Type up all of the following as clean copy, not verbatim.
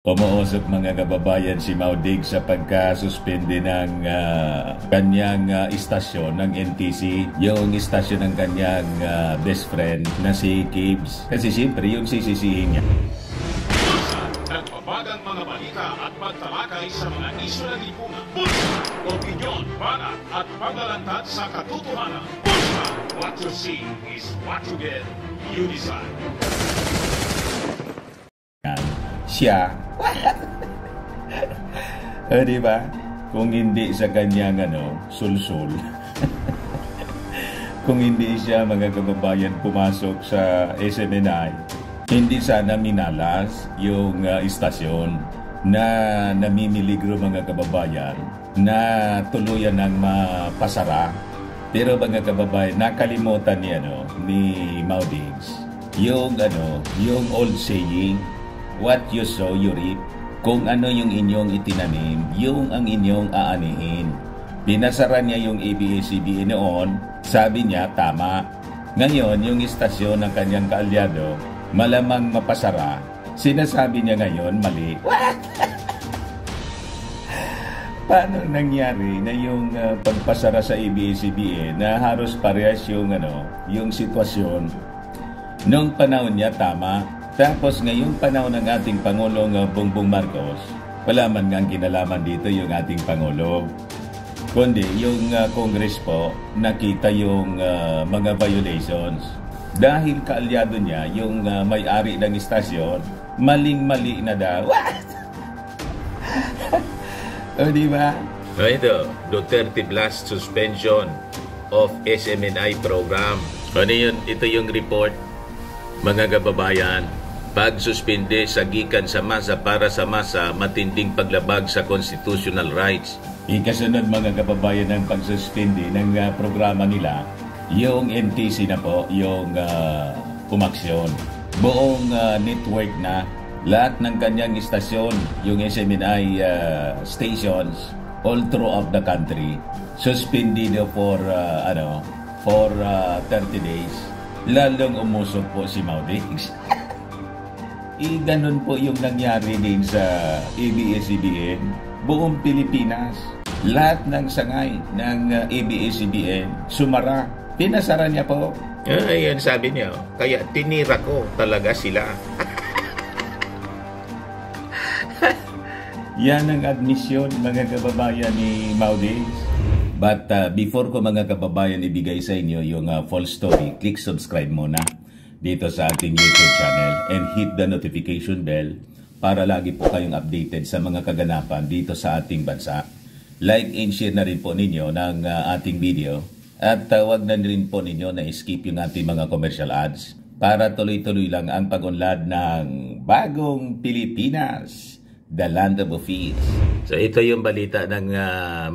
Umuusok mga kababayan si Maudig sa pagkasuspende ng kanyang istasyon ng NTC, yung istasyon ng kanyang best friend na si Kibs. Kasi siyempre yung sisisihin niya. Nagpapagang mga balita at pagtalakay sa mga isyu ng lipunan. Bulsa! Opinyon, banat at paglalantad sa katotohanan. Bulsa! What you see is what you get. You decide. Siya. Di ba? Kung hindi sa kanyang sulsul. Kung hindi siya, mga kababayan, pumasok sa SMNI, hindi sana minalas yung istasyon na namimiligro, mga kababayan, na tuluyan ng mapasara. Pero mga kababayan, nakalimutan niya ni Maudigs yung old saying, what you sow, you reap. Kung ano yung inyong itinanim, yung ang inyong aanihin. Pinasara niya yung ABS-CBN noon, sabi niya, tama. Ngayon, yung istasyon ng kanyang kaalyado, malamang mapasara, sinasabi niya ngayon, mali. What? Paano nangyari na yung pagpasara sa ABS-CBN na halos parehas yung sitwasyon? Noong panahon niya, tama. Tapos ngayong panahon ng ating Pangulong Bongbong Marcos, wala man nga ang kinalaman dito yung ating Pangulo. Kundi yung Congress po, nakita yung mga violations. Dahil kaalyado niya, yung may-ari ng istasyon, maling-mali na daw. What? O diba? Ito, Duterte Blast Suspension of SMNI Program. Ano yun? Ito yung report, mga kababayan. Pagsuspinde sa gikan sa masa para sa masa, matinding paglabag sa constitutional rights. Ikasunod, mga kababayan, ng pagsuspinde ng programa nila, yung NTC na po, yung umaksyon. Buong network na, lahat ng kanyang istasyon, yung SMNI stations, all throughout the country, suspended for 30 days. Lalong umusok po si Maudigs. Ganun po yung nangyari din sa ABS-CBN, buong Pilipinas. Lahat ng sangay ng ABS-CBN, sumara. Pinasara niya po. Yan sabi niya, kaya tinira ko talaga sila. Yan ang admisyon, mga kababayan, ni Maudigs. But before ko, mga kababayan, ibigay sa inyo yung full story, click subscribe muna dito sa ating YouTube channel and hit the notification bell para lagi po kayong updated sa mga kaganapan dito sa ating bansa. Like and share na rin po ninyo ng ating video at wag na rin po ninyo na skip yung ating mga commercial ads para tuloy-tuloy lang ang pag-unlad ng bagong Pilipinas, the land of affairs. So ito yung balita ng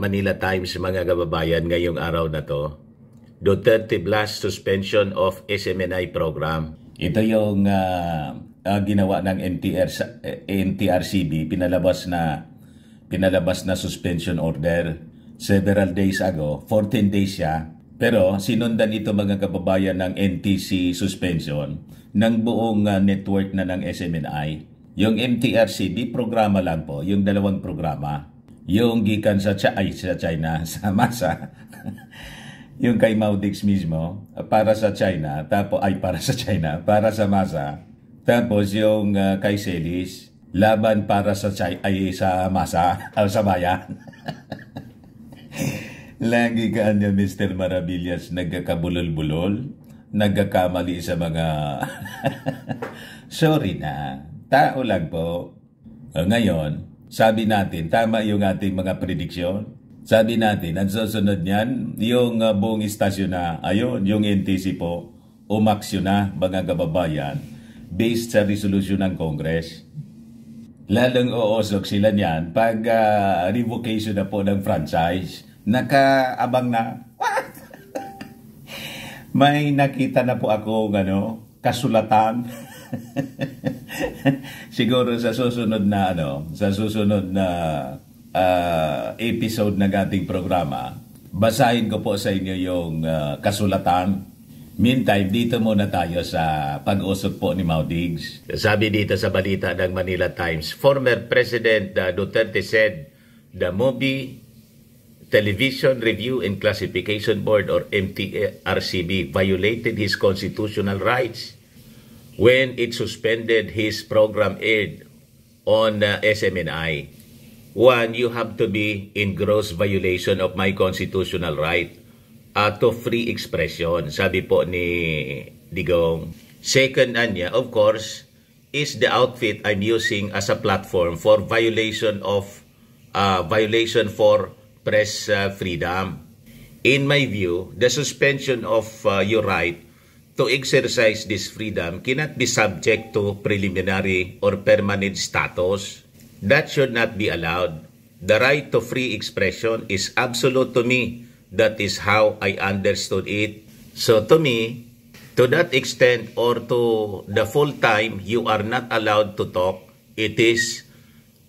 Manila Times, mga kababayan, ngayong araw na to. Duterte Blast Suspension of SMNI Program. Ito yung ginawa ng NTRCB, pinalabas na suspension order several days ago. 14 days siya. Pero sinundan ito, mga kababayan, ng NTC suspension ng buong network na ng SMNI. Yung MTRCB, programa lang po, yung dalawang programa. Yung gikan sa China, sa masa. Yung kay Maudigs mismo, para sa China, para sa masa. Tapos yung kay Celis, laban para sa sa masa, sa bayan. Lagi ka niya, Mr. Maravillas, nagkakabulol-bulol, nagkakamali sa mga... Sorry na, tao lang po. Ngayon, sabi natin, tama yung ating mga prediksyon. Sabi natin, ang susunod niyan, yung buong istasyon na, ayun, yung NTC po, umaksyon na, mga kababayan, based sa resolution ng Congress. Lalong uusok sila niyan pag revocation na po ng franchise. Nakaabang na. May nakita na po ako, kasulatan. Siguro sa susunod na, episode ng ating programa, basahin ko po sa inyo yung kasulatan Meantime, dito muna tayo sa pag-usap po ni Mau Diggs. Sabi dito sa balita ng Manila Times, former President Duterte said the Movie Television Review and Classification Board or MTRCB violated his constitutional rights when it suspended his program aired on SMNI. One, you have to be in gross violation of my constitutional right to free expression, sabi po ni Digong. Second, anya, of course, is the outfit I'm using as a platform for violation for press freedom. In my view, the suspension of your right to exercise this freedom cannot be subject to preliminary or permanent status. That should not be allowed. The right to free expression is absolute to me. That is how I understood it. So to me, to that extent or to the full time you are not allowed to talk, it is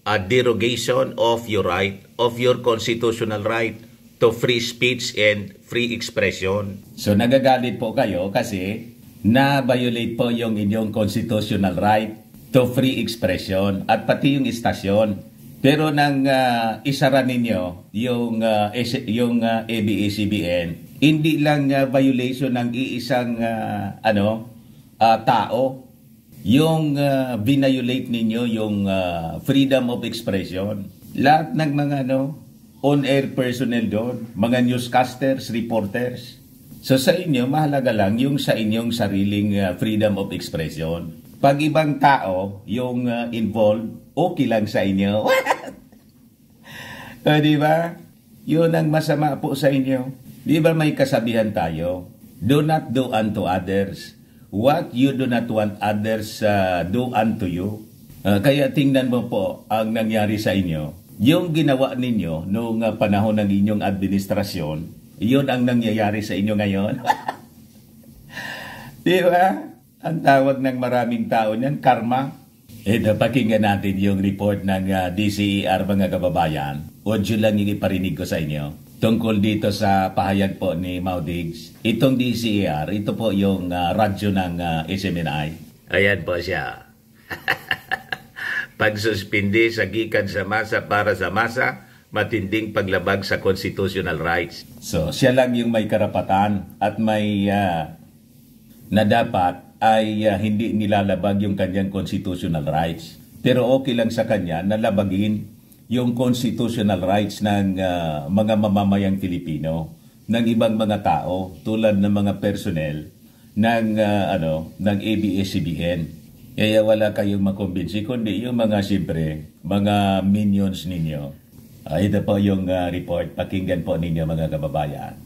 a derogation of your right, of your constitutional right to free speech and free expression. So nagagalit po kayo kasi na-violate po yung inyong constitutional right to free expression at pati yung istasyon. Pero nang isara ninyo yung ABS-CBN, hindi lang violation ng iisang tao, yung violate ninyo yung freedom of expression. Lahat ng mga on-air personnel doon, mga newscasters, reporters. So sa inyo, mahalaga lang yung sa inyong sariling freedom of expression. Pag ibang tao yung involved, okay lang sa inyo. Di ba? Yun ang masama po sa inyo. Di ba may kasabihan tayo? Do not do unto others what you do not want others do unto you. Kaya tingnan mo po ang nangyari sa inyo. Yung ginawa ninyo noong panahon ng inyong administrasyon, yun ang nangyayari sa inyo ngayon. Di ba? Ang tawag ng maraming tao niyan, karma. Pakinggan natin yung report ng DCER, mga kababayan. Audio lang yung iparinig ko sa inyo. Tungkol dito sa pahayag po ni Mau Diggs. Itong DCER, ito po yung radyo ng SMNI. Ayan po siya. Pagsuspindi sa gikan sa masa para sa masa, matinding paglabag sa constitutional rights. So, siya lang yung may karapatan at may na dapat ay hindi nilalabag yung kanyang constitutional rights. Pero okay lang sa kanya na labagin yung constitutional rights ng mga mamamayang Pilipino, ng ibang mga tao tulad ng mga personnel ng ng ABS-CBN. Kaya wala kayong makumbinsi kundi yung mga siyempre, mga minions ninyo. Ito po yung report. Pakinggan po ninyo, mga kababayan.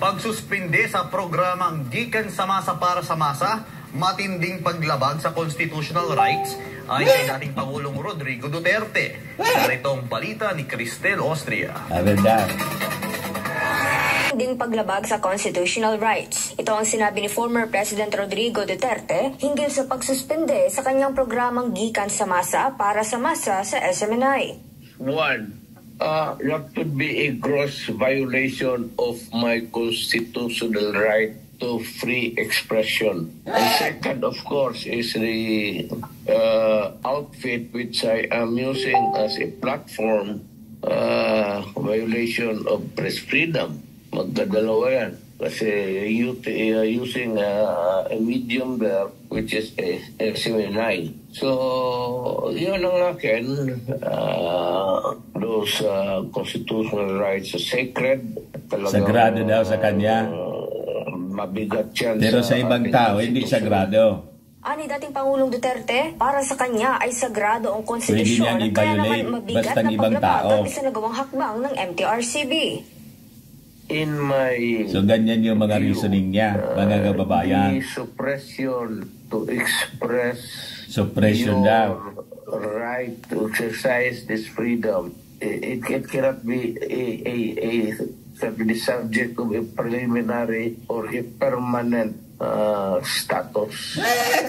Pagsuspinde sa programang Gikan sa Masa para sa Masa, matinding paglabag sa constitutional rights ay kay dating Pangulong Rodrigo Duterte. Naritong balita ni Cristel Austria. Matinding paglabag sa constitutional rights. Ito ang sinabi ni former President Rodrigo Duterte hinggil sa pagsuspende sa kanyang programang Gikan sa Masa para sa Masa sa SMNI. One, that would be a gross violation of my constitutional right to free expression. And second, of course, is the outfit which I am using as a platform, violation of press freedom. Magdadalawa yan. Kasi using a medium there, which is a SMNI. So, yun ang akin. Those constitutional rights are sacred. Sagrado daw sa kanya. Mabigat yan. Pero sa ibang tao, hindi sagrado. Ani dating Pangulong Duterte, para sa kanya ay sagrado ang konstitusyon, kaya naman mabigat na paglabag sa nagawang hakbang ng MTRCB. In my so ganyan yung mga reasoning niya, mga kababayan. Suppression to express suppression daw. Right to exercise this freedom. It cannot be the subject of a preliminary or a permanent status.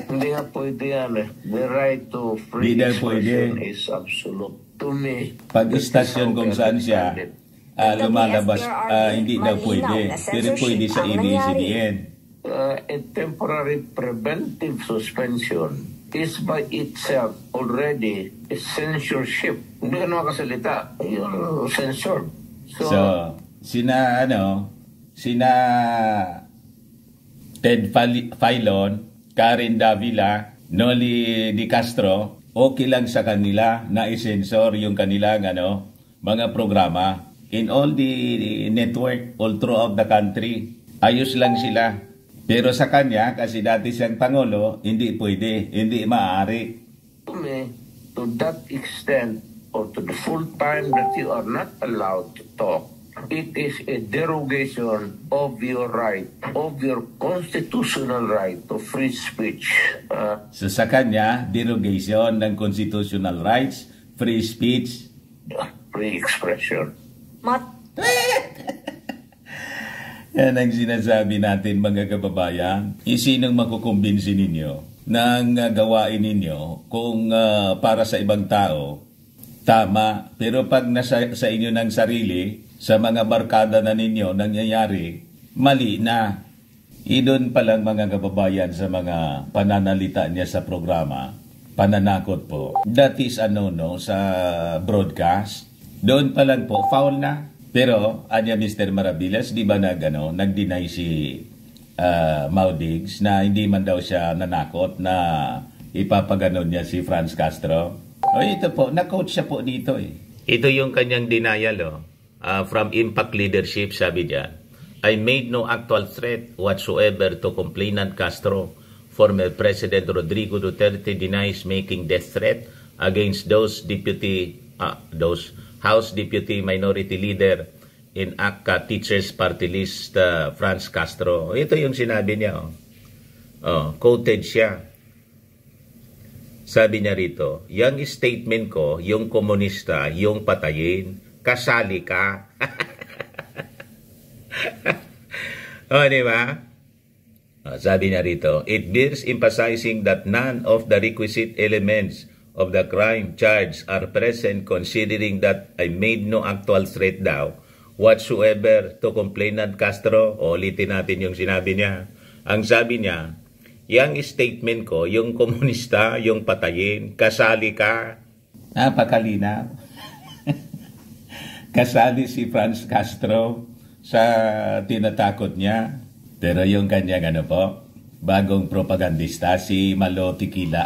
Hindi nga pwede yan. The right to free expression is absolute. To me, pag-istasyon kung saan siya lumalabas, hindi daw pwede. Pero pwede sa ABS-CBN. a temporary preventive suspension is by itself already a censorship. Hindi ka makasalita, you're censored. So, sina Ted Filon, Karen Davila, Noli Di Castro, okay lang sa kanila na i-censor yung kanilang mga programa in all the network all throughout the country. Ayos lang sila. Pero sa kanya, kasi dati siyang Pangulo, hindi pwede, hindi maaari. To me, to that extent, or to the full time that you are not allowed to talk, it is a derogation of your right, of your constitutional right to free speech. So sa kanya, derogation ng constitutional rights, free speech, free expression. Yan ang sinasabi natin mga kababayan. Sinong makukumbinsi ninyo ng gawain ninyo kung para sa ibang tao, tama. Pero pag nasa sa inyo ng sarili, sa mga barkada na ninyo nangyayari, mali na. Doon pa lang mga kababayan sa mga pananalita niya sa programa, pananakot po. That is a no-no sa broadcast. Doon pa lang po, foul na. Pero, anya Mr. Maravillas, di ba nag-deny si Maudigs na hindi man daw siya nanakot na ipapaganon niya si Franz Castro? O ito po, na-coach siya po dito eh. Ito yung kanyang denial from Impact Leadership, sabi niya. I made no actual threat whatsoever to complainant Castro. Former President Rodrigo Duterte denies making death threat against those House Deputy Minority Leader in ACCA Teachers Party List, Franz Castro. Ito yung sinabi niya. Quoted siya. Sabi niya rito, yung statement ko, yung komunista, yung patayin, kasali ka. Di ba? Sabi niya rito, it bears emphasizing that none of the requisite elements of the crime charge are present, considering that I made no actual threat daw whatsoever to complainant Castro. Ulitin natin yung sinabi niya. Ang sabi niya, yung statement ko, yung komunista, yung patayin, kasali ka. Napakalinaw. Kasali si Franz Castro sa tinatakot niya. Pero yung kanyang bagong propagandista, si Malo Tequila,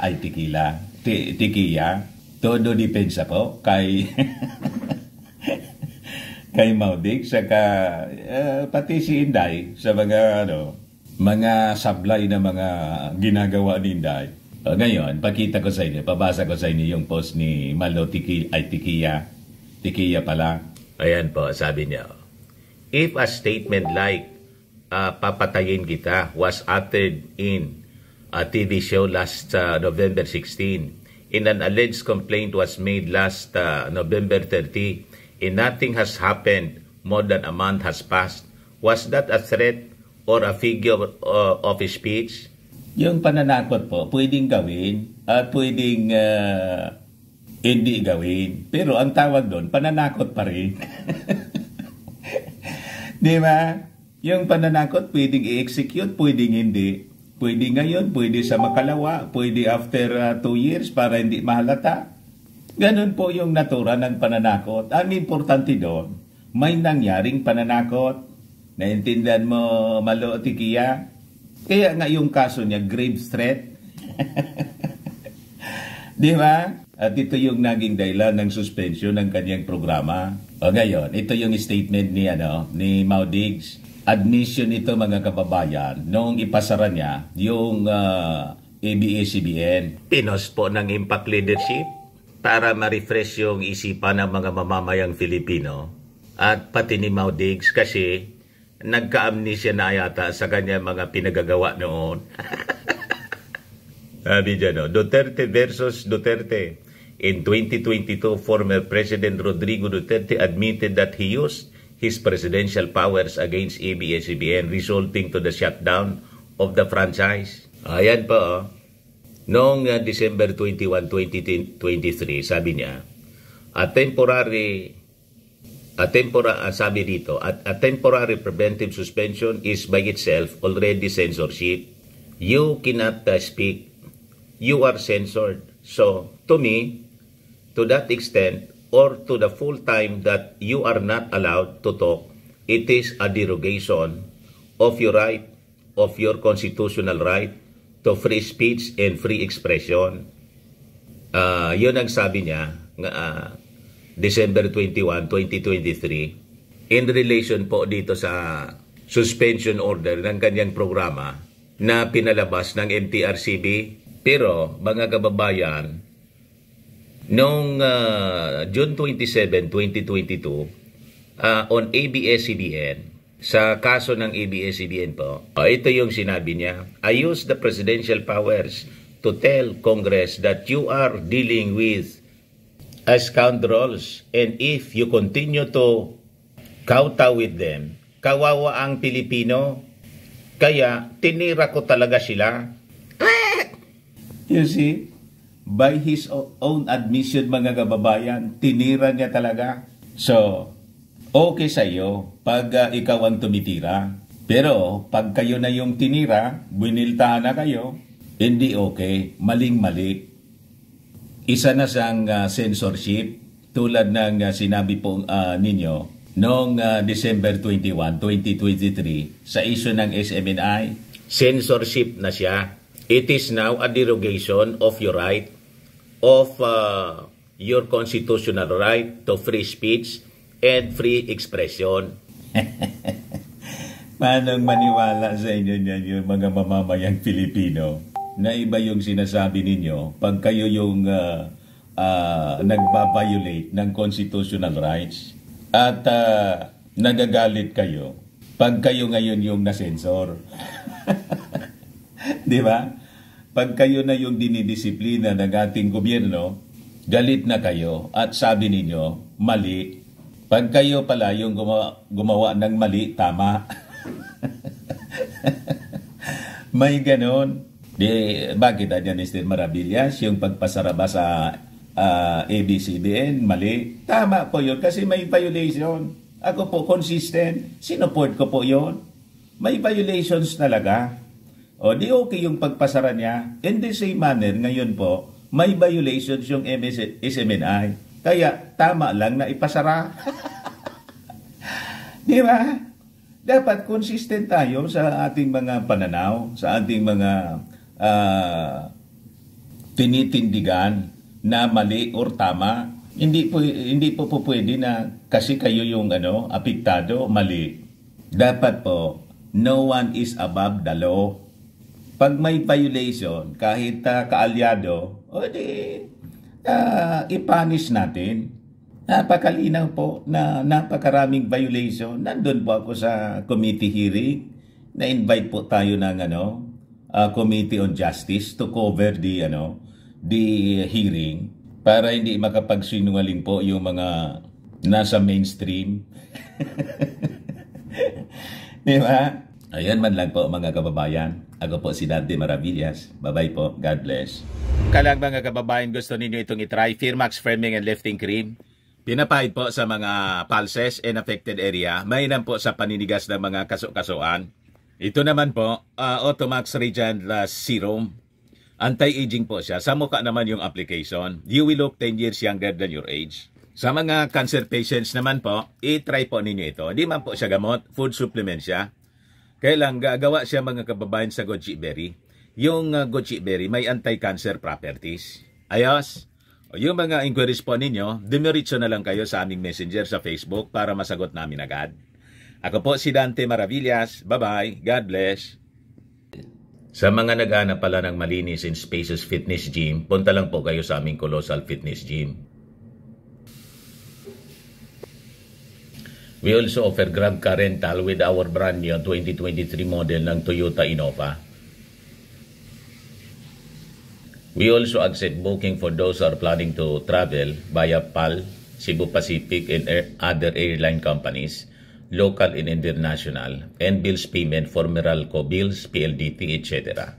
Tikiya, todo depensa po kay kay Maudigs, saka pati si Inday sa mga mga sablay na mga ginagawa ni Inday. Ngayon, pakita ko sa inyo, pabasa ko sa inyo yung post ni Malo Tikiya pala. Ayan po, sabi niya. If a statement like papatayin kita was uttered in a TV show last November 16, in an alleged complaint was made last November 30, and nothing has happened, more than a month has passed, was that a threat or a figure of speech? Yung pananakot po, pwedeng gawin at pwedeng hindi gawin. Pero ang tawag doon, pananakot pa rin. Di ba? Yung pananakot, pwedeng i-execute, pwedeng hindi. Pwede ngayon, pwede sa makalawa, pwede after 2 years para hindi mahalata. Ganun po yung natura ng pananakot. Ang importante doon, may nangyaring pananakot. Naintindihan mo, Malo Tikiya? Kaya nga yung kaso niya, grave threat. Di ba? At ito yung naging dahilan ng suspension ng kanyang programa. O ngayon, ito yung statement ni Maudigs. Admission ito mga kababayan noong ipasara niya yung ABS-CBN. Pinos po ng Impact Leadership para ma-refresh yung isipan ng mga mamamayang Filipino at pati ni Maudigs kasi nagka-amnesia na yata sa kanya mga pinagagawa noon. Sabi dyan, Duterte versus Duterte. In 2022, former President Rodrigo Duterte admitted that he used his presidential powers against ABS-CBN, resulting to the shutdown of the franchise. Ayan po. Noong December 21, 2023, sabi niya, a temporary sabi dito, a temporary preventive suspension is by itself already censorship. You cannot speak. You are censored. So, to me, to that extent, or to the full time that you are not allowed to talk, it is a derogation of your right, of your constitutional right to free speech and free expression. Yun ang sabi niya, December 21, 2023, in relation po dito sa suspension order ng kanyang programa na pinalabas ng MTRCB. Pero, mga kababayan, noong June 27, 2022, on ABS-CBN, sa kaso ng ABS-CBN po, ito yung sinabi niya, I use the presidential powers to tell Congress that you are dealing with scoundrels, and if you continue to kowtow with them, kawawa ang Pilipino, kaya tinira ko talaga sila. You see, by his own admission, mga kababayan, tinira niya talaga. So, okay sa iyo pag ikaw ang tumitira. Pero pag kayo na yung tinira, biniltahan na kayo, hindi okay, maling-mali. Isa na siyang censorship tulad ng sinabi po ninyo noong December 21, 2023 sa issue ng SMNI. Censorship na siya. It is now a derogation of your right, of your constitutional right to free speech and free expression. Paano maniwala sa inyo niyan yung mga mamamayang Pilipino na iba yung sinasabi ninyo pag kayo yung nagbabiolate ng constitutional rights at nagagalit kayo pag kayo ngayon yung nasensor. Di ba? Pag kayo na yung dinidisiplina ng ating gobyerno, galit na kayo at sabi ninyo, mali. Pag kayo pala yung gumawa ng mali, tama. May ganon. Bakit yan, Mr. Maravillas, yung pagpasaraba sa ABS-CBN, mali? Tama po yun kasi may violation. Ako po consistent. Sinupport ko po yun. May violations talaga. O di okay yung pagpasara niya. In the same manner, ngayon po, may violations yung SMNI. Kaya tama lang na ipasara. Di ba? Dapat consistent tayo sa ating mga pananaw, sa ating mga tinitindigan na mali or tama. Hindi po pwede na kasi kayo yung apektado, mali. Dapat po, no one is above the law. Pag may violation, kahit kaalyado, ipunish natin. Napakalinaw po na napakaraming violation. Nandun po ako sa committee hearing. Na-invite po tayo ng Committee on Justice to cover the hearing para hindi makapagsinungaling po yung mga nasa mainstream. Di ba? Ayan man lang po mga kababayan. Ako po si Dante Maravillas. Bye-bye po. God bless. Kalang mga kababayan, gusto ninyo itong itry, Firmax Firming and Lifting Cream. Pinapahid po sa mga pulses and affected area. Mainam po sa paninigas ng mga kaso-kasuan. Ito naman po, Automax Radiant Serum. Anti-aging po siya. Sa mukha naman yung application. You will look 10 years younger than your age. Sa mga cancer patients naman po, i-try po ninyo ito. Hindi man po siya gamot, food supplement siya. Kailang gagawa siya mga kababayan sa goji berry. Yung goji berry may anti-cancer properties. Ayos. Yung mga inquiries po ninyo, dumiretso na lang kayo sa aming messenger sa Facebook para masagot namin agad. Ako po si Dante Maravillas. Bye-bye. God bless. Sa mga naghahanap pala ng malinis and spacious fitness gym, punta lang po kayo sa aming Colossal Fitness Gym. We also offer Grab Car Rental with our brand new 2023 model ng Toyota Innova. We also accept booking for those who are planning to travel via PAL, Cebu Pacific, and other airline companies, local and international, and bills payment for Meralco bills, PLDT, etc.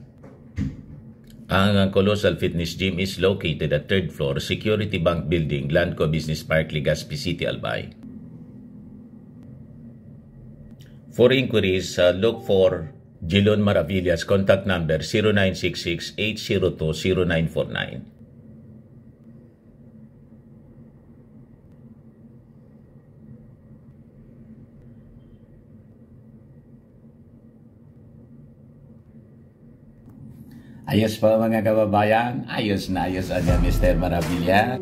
Ang Colossal Fitness Gym is located at 3rd floor, Security Bank Building, Landco Business Park, Legazpi City, Albay. For inquiries, look for Jilon Maravillas. Contact number 0966-802-0949. Ayos po mga kababayan, ayos na Mr. Maravilla.